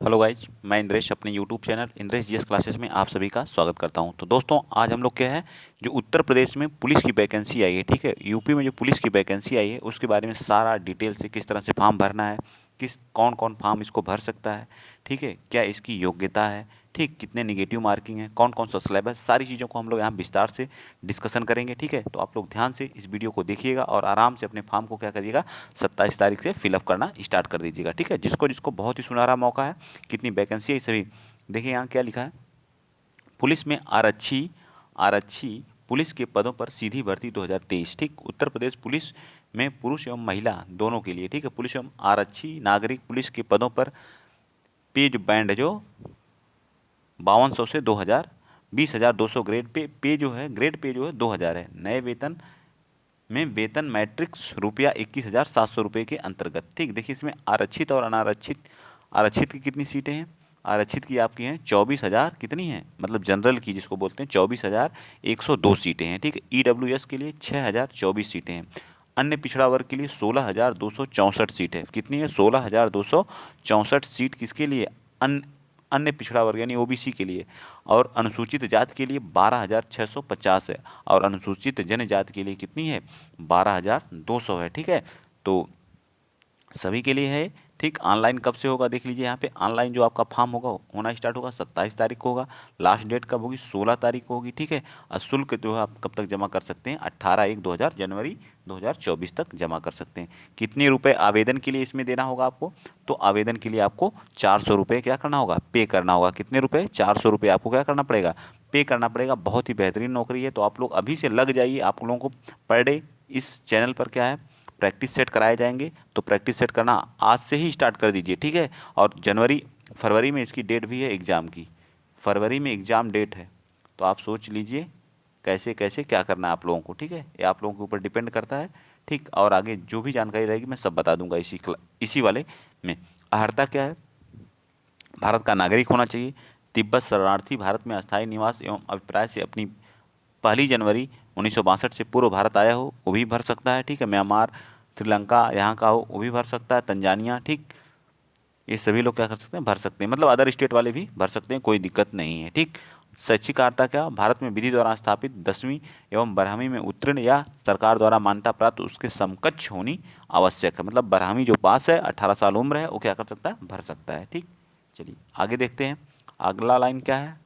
Hello guys, मैं इंद्रेश अपने YouTube channel Indresh GS classes में आप सभी का स्वागत करता हूं। तो दोस्तों, आज हम लोग क्या है, जो उत्तर प्रदेश में पुलिस की वैकेंसी आई है, ठीक है, यूपी में जो पुलिस की वैकेंसी आई है उसके बारे में सारा डिटेल से किस तरह से फॉर्म भरना है, किस कौन कौन फॉर्म इसको भर सकता है, ठीक है, क्या इसकी योग्यता है, ठीक, कितने निगेटिव मार्किंग है, कौन कौन सा सिलेबस, सारी चीज़ों को हम लोग यहाँ विस्तार से डिस्कशन करेंगे। ठीक है, तो आप लोग ध्यान से इस वीडियो को देखिएगा और आराम से अपने फॉर्म को क्या करिएगा, 27 तारीख से फिलअप करना स्टार्ट कर दीजिएगा। ठीक है, जिसको जिसको बहुत ही सुनहरा मौका है, कितनी वैकेंसी है सभी देखिए। यहाँ क्या लिखा है, पुलिस में आरक्षी आरक्षी पुलिस के पदों पर सीधी भर्ती 2023। ठीक, उत्तर प्रदेश पुलिस में पुरुष एवं महिला दोनों के लिए, ठीक है, पुलिस एवं आरक्षी नागरिक पुलिस के पदों पर पे जो बैंड है, जो 5200 से 2000, 20,200 ग्रेड पे जो है, ग्रेड पे जो है 2000 है। नए वेतन में वेतन मैट्रिक्स रुपया 21,700 रुपये के अंतर्गत। ठीक, देखिए इसमें आरक्षित और अनारक्षित, आरक्षित की कितनी सीटें हैं, आरक्षित की आपकी हैं 24,000 कितनी हैं, मतलब जनरल की जिसको बोलते हैं 24,102 सीटें हैं। ठीक है, ईडब्ल्यूएस के लिए 6,024 सीटें हैं। अन्य पिछड़ा वर्ग के लिए 16,264 सीट है। कितनी है, 16,264 सीट किसके लिए, अन्य पिछड़ा वर्ग यानी ओबीसी के लिए। और अनुसूचित जाति के लिए 12,650 है, और अनुसूचित जनजाति के लिए कितनी है, 12,200 है। ठीक है, तो सभी के लिए है। ठीक, ऑनलाइन कब से होगा देख लीजिए, यहाँ पे ऑनलाइन जो आपका फॉर्म होगा होना स्टार्ट होगा 27 तारीख को होगा। लास्ट डेट कब होगी, 16 तारीख को होगी। ठीक है, और शुल्क जो है आप कब तक जमा कर सकते हैं, 18/1/2000 जनवरी 2024 तक जमा कर सकते हैं। कितने रुपए आवेदन के लिए इसमें देना होगा आपको, तो आवेदन के लिए आपको 400 रुपये क्या करना होगा, पे करना होगा। कितने रुपये, 400 रुपये आपको क्या करना पड़ेगा, पे करना पड़ेगा। बहुत ही बेहतरीन नौकरी है, तो आप लोग अभी से लग जाइए। आप लोगों को पर डे इस चैनल पर क्या है, प्रैक्टिस सेट कराए जाएंगे, तो प्रैक्टिस सेट करना आज से ही स्टार्ट कर दीजिए। ठीक है, और फरवरी में इसकी डेट भी है एग्ज़ाम की, फरवरी में एग्ज़ाम डेट है। तो आप सोच लीजिए कैसे कैसे क्या करना है आप लोगों को। ठीक है, ये आप लोगों के ऊपर डिपेंड करता है। ठीक, और आगे जो भी जानकारी रहेगी मैं सब बता दूंगा इसी वाले में। अर्हता क्या है, भारत का नागरिक होना चाहिए। तिब्बत शरणार्थी भारत में अस्थायी निवास एवं अभिप्राय से अपनी 1 जनवरी 1962 से पूर्व भारत आया हो, वो भी भर सकता है। ठीक है, म्यांमार, श्रीलंका यहाँ का हो, वो भी भर सकता है, तंजानिया। ठीक, ये सभी लोग क्या कर सकते हैं, भर सकते हैं, मतलब अदर स्टेट वाले भी भर सकते हैं, कोई दिक्कत नहीं है। ठीक, शैक्षिक अर्हता क्या, भारत में विधि द्वारा स्थापित 10वीं एवं 12वीं में उत्तीर्ण या सरकार द्वारा मान्यता प्राप्त उसके समकक्ष होनी आवश्यक है। मतलब 12वीं जो पास है, 18 साल उम्र है, वो क्या कर सकता है, भर सकता है। ठीक, चलिए आगे देखते हैं। अगला लाइन क्या है,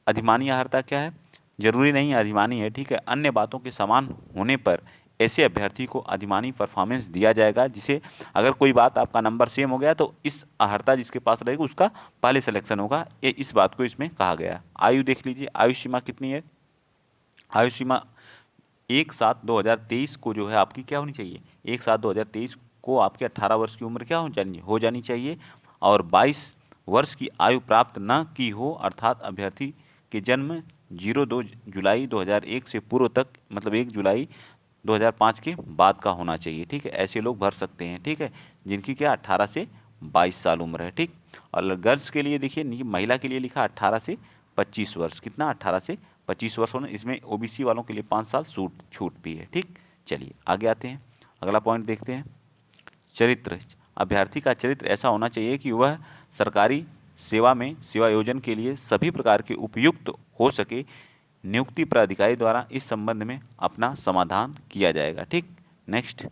अधिमानी अर्हता क्या है, जरूरी नहीं अधिमानी है। ठीक है, अन्य बातों के समान होने पर ऐसे अभ्यर्थी को अधिमानी परफॉर्मेंस दिया जाएगा, जिसे अगर कोई बात आपका नंबर सेम हो गया तो इस अर्हता जिसके पास रहेगी उसका पहले सिलेक्शन होगा। ये इस बात को इसमें कहा गया है। आयु देख लीजिए, आयु सीमा कितनी है, आयु सीमा 1/7/2023 को जो है आपकी क्या होनी चाहिए, 1/7/2023 को आपकी 18 वर्ष की उम्र क्या हो जानी चाहिए, और 22 वर्ष की आयु प्राप्त न की हो, अर्थात अभ्यर्थी के जन्म 02 जुलाई 2001 से पूर्व तक, मतलब 1 जुलाई 2005 के बाद का होना चाहिए। ठीक है, ऐसे लोग भर सकते हैं। ठीक है, जिनकी क्या 18 से 22 साल उम्र है। ठीक, और गर्ल्स के लिए देखिए, महिला के लिए लिखा 18 से 25 वर्ष, कितना 18 से 25 वर्ष होना। इसमें ओबीसी वालों के लिए 5 साल छूट भी है। ठीक, चलिए आगे आते हैं, अगला पॉइंट देखते हैं। चरित्र, अभ्यर्थी का चरित्र ऐसा होना चाहिए कि वह सरकारी सेवा में सेवायोजन के लिए सभी प्रकार के उपयुक्त हो सके। नियुक्ति प्राधिकारी द्वारा इस संबंध में अपना समाधान किया जाएगा। ठीक, नेक्स्ट,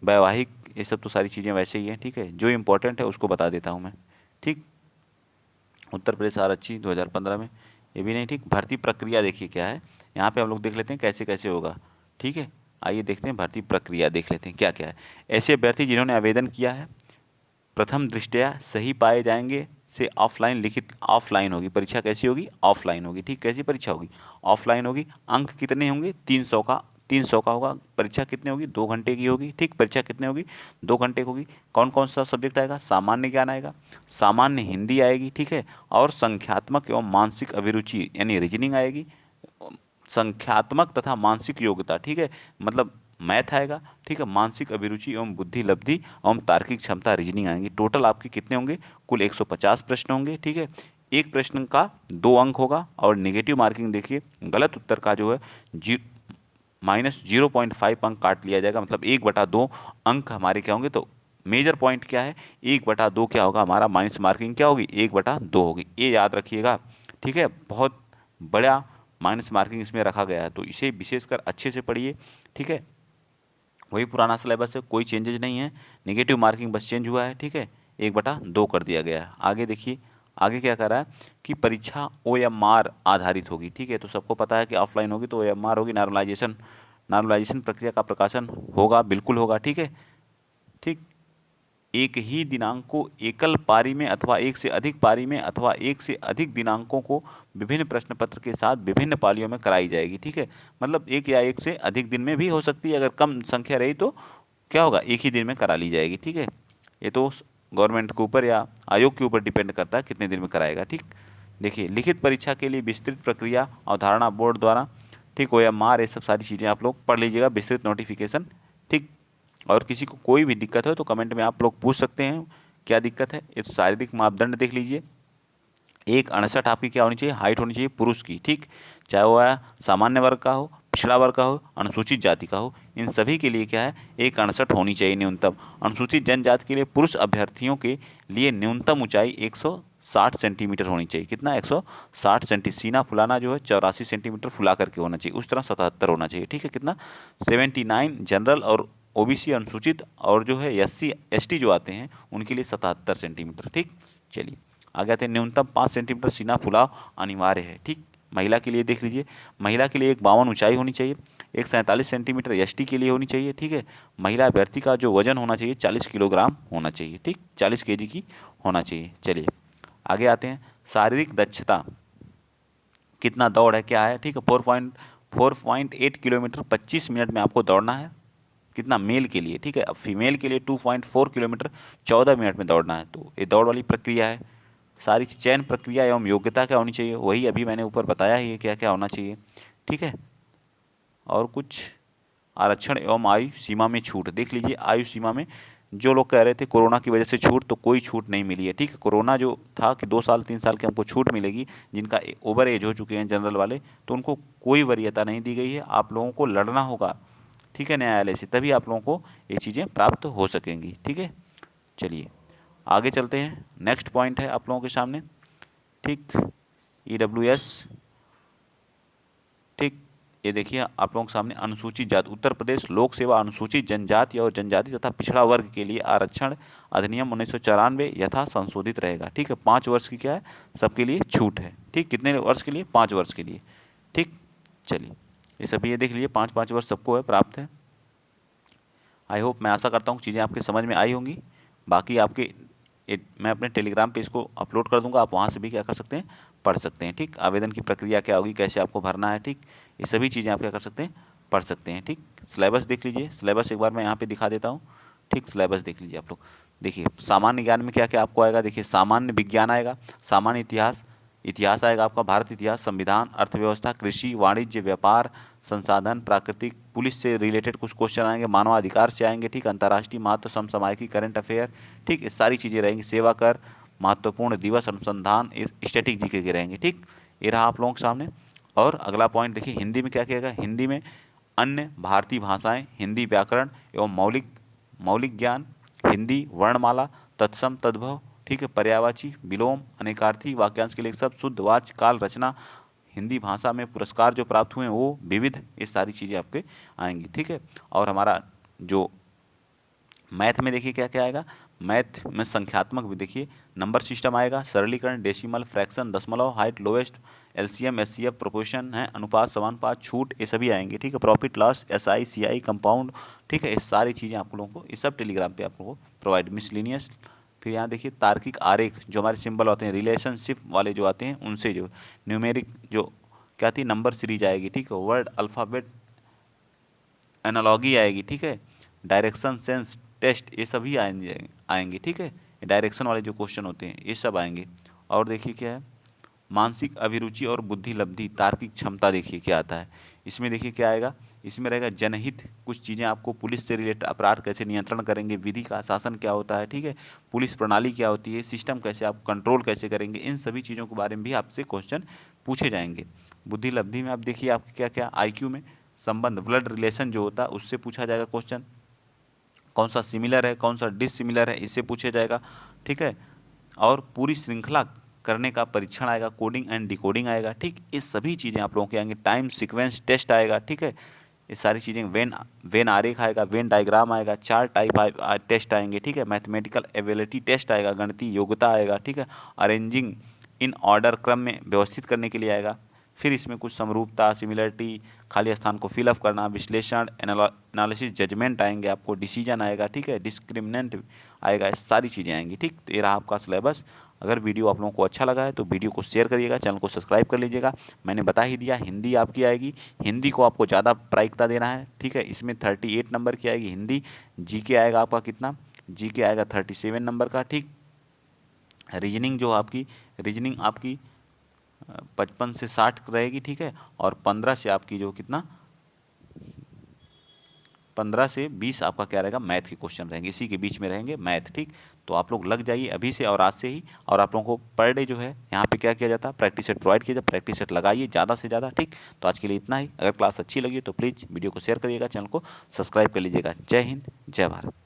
वैवाहिक, ये सब तो सारी चीज़ें वैसे ही हैं। ठीक है, जो इम्पोर्टेंट है उसको बता देता हूँ मैं। ठीक, उत्तर प्रदेश आरक्षी 2015 में, ये भी नहीं। ठीक, भर्ती प्रक्रिया देखिए क्या है, यहाँ पे हम लोग देख लेते हैं कैसे कैसे होगा। ठीक है, आइए देखते हैं भर्ती प्रक्रिया, देख लेते हैं क्या क्या है। ऐसे अभ्यर्थी जिन्होंने आवेदन किया है प्रथम दृष्टया सही पाए जाएंगे से ऑफलाइन लिखित, ऑफलाइन होगी परीक्षा, कैसी होगी, ऑफलाइन होगी। ठीक, कैसी परीक्षा होगी, ऑफलाइन होगी। अंक कितने होंगे, 300 का होगा। परीक्षा कितने होगी, 2 घंटे की होगी। ठीक, परीक्षा कितने होगी, 2 घंटे की होगी। कौन कौन सा सब्जेक्ट आएगा, सामान्य ज्ञान आएगा, सामान्य हिंदी आएगी। ठीक है, और संख्यात्मक एवं मानसिक अभिरुचि यानी रीजनिंग आएगी, संख्यात्मक तथा मानसिक योग्यता। ठीक है, मतलब मैथ आएगा। ठीक है, मानसिक अभिरुचि एवं बुद्धि लब्धि एवं तार्किक क्षमता रीजनिंग आएंगी। टोटल आपके कितने होंगे, कुल 150 प्रश्न होंगे। ठीक है, एक प्रश्न का 2 अंक होगा, और नेगेटिव मार्किंग देखिए, गलत उत्तर का जो है -0.5 अंक काट लिया जाएगा, मतलब 1/2 अंक हमारे क्या होंगे, तो मेजर पॉइंट क्या है, 1/2 क्या होगा हमारा, माइनस मार्किंग क्या होगी, 1/2 होगी, ये याद रखिएगा। ठीक है, बहुत बड़ा माइनस मार्किंग इसमें रखा गया है, तो इसे विशेषकर अच्छे से पढ़िए। ठीक है, वही पुराना सिलेबस है, कोई चेंजेज नहीं है, नेगेटिव मार्किंग बस चेंज हुआ है। ठीक है, 1/2 कर दिया गया है। आगे देखिए, आगे क्या कर रहा है कि परीक्षा OMR आधारित होगी। ठीक है, तो सबको पता है कि ऑफलाइन होगी तो OMR होगी, नॉर्मलाइजेशन प्रक्रिया का प्रकाशन होगा, बिल्कुल होगा। ठीक है, ठीक, एक ही दिनांक को एकल पारी में अथवा एक से अधिक पारी में अथवा एक से अधिक दिनांकों को विभिन्न प्रश्न पत्र के साथ विभिन्न पालियों में कराई जाएगी। ठीक है, मतलब एक या एक से अधिक दिन में भी हो सकती है, अगर कम संख्या रही तो क्या होगा, एक ही दिन में करा ली जाएगी। ठीक है, ये तो गवर्नमेंट के ऊपर या आयोग के ऊपर डिपेंड करता है कितने दिन में कराएगा। ठीक, देखिए, लिखित परीक्षा के लिए विस्तृत प्रक्रिया अवधारणा बोर्ड द्वारा। ठीक, OMR ये सब सारी चीज़ें आप लोग पढ़ लीजिएगा, विस्तृत नोटिफिकेशन। ठीक, और किसी को कोई भी दिक्कत हो तो कमेंट में आप लोग पूछ सकते हैं क्या दिक्कत है। ये तो शारीरिक मापदंड देख लीजिए, 1,68 आपकी क्या होनी चाहिए, हाइट होनी चाहिए पुरुष की। ठीक, चाहे वह सामान्य वर्ग का हो, पिछड़ा वर्ग का हो, अनुसूचित जाति का हो, इन सभी के लिए क्या है, 1,68 होनी चाहिए न्यूनतम। अनुसूचित जनजाति के लिए पुरुष अभ्यर्थियों के लिए न्यूनतम ऊंचाई 160 सेंटीमीटर होनी चाहिए। कितना, 160 सेंटीमीटर। सीना फुलाना जो है 84 सेंटीमीटर फुला करके होना चाहिए, उस तरह 77 होना चाहिए। ठीक है, कितना, 79 जनरल और OBC अनुसूचित, और जो है SC ST जो आते हैं उनके लिए 77 सेंटीमीटर। ठीक, चलिए आगे आते हैं। न्यूनतम 5 सेंटीमीटर सीना फुलाव अनिवार्य है। ठीक, महिला के लिए देख लीजिए, महिला के लिए 1,52 ऊंचाई होनी चाहिए, 147 सेंटीमीटर ST के लिए होनी चाहिए। ठीक है, महिला अभ्यर्थी का जो वजन होना चाहिए 40 किलोग्राम होना चाहिए। ठीक, 40 kg की होना चाहिए। चलिए आगे आते हैं। शारीरिक दक्षता, कितना दौड़ है, क्या है। ठीक है, 4.8 किलोमीटर 25 मिनट में आपको दौड़ना है। कितना, मेल के लिए। ठीक है, अब फीमेल के लिए 2.4 किलोमीटर 14 मिनट में दौड़ना है। तो ये दौड़ वाली प्रक्रिया है। सारी चयन प्रक्रिया एवं योग्यता क्या होनी चाहिए, वही अभी मैंने ऊपर बताया ही है क्या क्या होना चाहिए। ठीक है, और कुछ आरक्षण एवं आयु सीमा में छूट देख लीजिए। आयु सीमा में जो लोग कह रहे थे कोरोना की वजह से छूट, तो कोई छूट नहीं मिली है। ठीक है, कोरोना जो था कि 2 साल 3 साल की हमको छूट मिलेगी, जिनका ओवर एज हो चुके हैं जनरल वाले, तो उनको कोई वरीयता नहीं दी गई है। आप लोगों को लड़ना होगा, ठीक है, न्यायालय से, तभी आप लोगों को ये चीज़ें प्राप्त हो सकेंगी। ठीक है, चलिए आगे चलते हैं। नेक्स्ट पॉइंट है आप लोगों के सामने। ठीक, EWS। ठीक, ये देखिए आप लोगों के सामने, अनुसूचित जाति, उत्तर प्रदेश लोक सेवा अनुसूचित जनजाति और जनजाति तथा पिछड़ा वर्ग के लिए आरक्षण अधिनियम 1994 यथा संशोधित रहेगा। ठीक है, 5 वर्ष की क्या है, सबके लिए छूट है। ठीक, कितने वर्ष के लिए, 5 वर्ष के लिए। ठीक, चलिए ये सभी ये देख लीजिए, 5-5 वर्ष सबको है, प्राप्त है। आई होप, मैं आशा करता हूँ चीज़ें आपके समझ में आई होंगी। बाकी आपके मैं अपने टेलीग्राम पे इसको अपलोड कर दूंगा, आप वहाँ से भी क्या कर सकते हैं, पढ़ सकते हैं। ठीक, आवेदन की प्रक्रिया क्या होगी, कैसे आपको भरना है। ठीक, ये सभी चीज़ें आप क्या कर सकते हैं, पढ़ सकते हैं। ठीक, सिलेबस देख लीजिए, सिलेबस एक बार मैं यहाँ पे दिखा देता हूँ। ठीक, सिलेबस देख लीजिए आप लोग। देखिए सामान्य ज्ञान में क्या क्या आपको आएगा, देखिए सामान्य विज्ञान आएगा, सामान्य इतिहास, इतिहास आएगा आपका, भारत इतिहास, संविधान, अर्थव्यवस्था, कृषि, वाणिज्य, व्यापार, संसाधन, प्राकृतिक, पुलिस से रिलेटेड कुछ क्वेश्चन आएंगे, मानवाधिकार से आएंगे। ठीक, अंतर्राष्ट्रीय महत्व, समसामयिकी, करंट अफेयर। ठीक, ये सारी चीज़ें रहेंगी, सेवा कर, महत्वपूर्ण दिवस, अनुसंधान, स्टैटिक जीके के रहेंगे। ठीक, ये रहा आप लोगों के सामने। और अगला पॉइंट देखिए, हिंदी में क्या किया, हिंदी में अन्य भारतीय भाषाएं, हिंदी व्याकरण एवं मौलिक मौलिक ज्ञान, हिंदी वर्णमाला, तत्सम तद्भव। ठीक है, पर्यायवाची, विलोम, अनेकार्थी, वाक्यांश के लिए सब, शुद्ध वाच्य, काल, रचना, हिंदी भाषा में पुरस्कार जो प्राप्त हुए हैं वो, विविध, ये सारी चीज़ें आपके आएंगी। ठीक है, और हमारा जो मैथ में देखिए क्या क्या आएगा, मैथ में संख्यात्मक भी देखिए, नंबर सिस्टम आएगा, सरलीकरण, डेसिमल, फ्रैक्शन, दशमलव, height, lowest, LCM, SCF, proportion है, अनुपात, समानुपात, छूट, ये सभी आएंगे। ठीक है, profit loss, SI CI, compound. ठीक है, ये सारी चीज़ें आप लोगों को, ये सब टेलीग्राम पे आप लोगों को प्रोवाइड, मिसलिनियस। फिर यहाँ देखिए तार्किक आरेख, जो हमारे सिंबल होते हैं, रिलेशनशिप वाले जो आते हैं उनसे, जो न्यूमेरिक जो क्या थी, नंबर सीरीज आएगी। ठीक है, वर्ड अल्फ़ाबेट एनालॉगी आएगी। ठीक है, डायरेक्शन सेंस टेस्ट, ये सभी आएंगे। ठीक है, डायरेक्शन वाले जो क्वेश्चन होते हैं ये सब आएंगे। और देखिए क्या है, मानसिक अभिरुचि और बुद्धि लब्धि, तार्किक क्षमता, देखिए क्या आता है इसमें। देखिए क्या आएगा, इसमें रहेगा जनहित, कुछ चीज़ें आपको, पुलिस से रिलेटेड, अपराध कैसे नियंत्रण करेंगे, विधि का शासन क्या होता है। ठीक है, पुलिस प्रणाली क्या होती है, सिस्टम कैसे आप कंट्रोल कैसे करेंगे, इन सभी चीज़ों के बारे में भी आपसे क्वेश्चन पूछे जाएंगे। बुद्धि लब्धि में आप देखिए आप क्या क्या, IQ में संबंध, ब्लड रिलेशन जो होता है उससे पूछा जाएगा क्वेश्चन। कौन सा सिमिलर है, कौन सा डिसिमिलर है, इससे पूछा जाएगा, ठीक है। और पूरी श्रृंखला करने का परीक्षण आएगा, कोडिंग एंड डिकोडिंग आएगा, ठीक। ये सभी चीज़ें आप लोगों के आएंगे। टाइम सीक्वेंस टेस्ट आएगा, ठीक है। ये सारी चीज़ें, वेन आरेख आएगा, वेन डायग्राम आएगा, चार टाइप टेस्ट आएंगे, ठीक है। मैथमेटिकल एबिलिटी टेस्ट आएगा, गणितीय योग्यता आएगा, ठीक है। अरेंजिंग इन ऑर्डर, क्रम में व्यवस्थित करने के लिए आएगा। फिर इसमें कुछ समरूपता, सिमिलरिटी, खाली स्थान को फिलअप करना, विश्लेषण, एनालिसिस, जजमेंट आएंगे आपको, डिसीजन आएगा, ठीक है, डिस्क्रिमिनेंट आएगा, ये सारी चीज़ें आएंगी, ठीक। तो ये रहा आपका सिलेबस। अगर वीडियो आप लोगों को अच्छा लगा है तो वीडियो को शेयर करिएगा, चैनल को सब्सक्राइब कर लीजिएगा। मैंने बता ही दिया, हिंदी आपकी आएगी, हिंदी को आपको ज़्यादा प्रायिकता देना है, ठीक है। इसमें 38 नंबर की आएगी हिंदी। जीके आएगा आपका कितना, जीके आएगा 37 नंबर का, ठीक। रीजनिंग आपकी 55 से 60 रहेगी, ठीक है। और 15 से आपकी जो कितना, 15 से 20 आपका क्या रहेगा, मैथ के क्वेश्चन रहेंगे, इसी के बीच में रहेंगे मैथ, ठीक। तो आप लोग लग जाइए अभी से और आज से ही। और आप लोगों को पर डे जो है यहाँ पे क्या किया जाता है, प्रैक्टिस सेट प्रोवाइड किया जाता है, प्रैक्टिस सेट लगाइए ज़्यादा से ज़्यादा, ठीक। तो आज के लिए इतना ही। अगर क्लास अच्छी लगी तो प्लीज़ वीडियो को शेयर करिएगा, चैनल को सब्सक्राइब कर लीजिएगा। जय हिंद, जय भारत।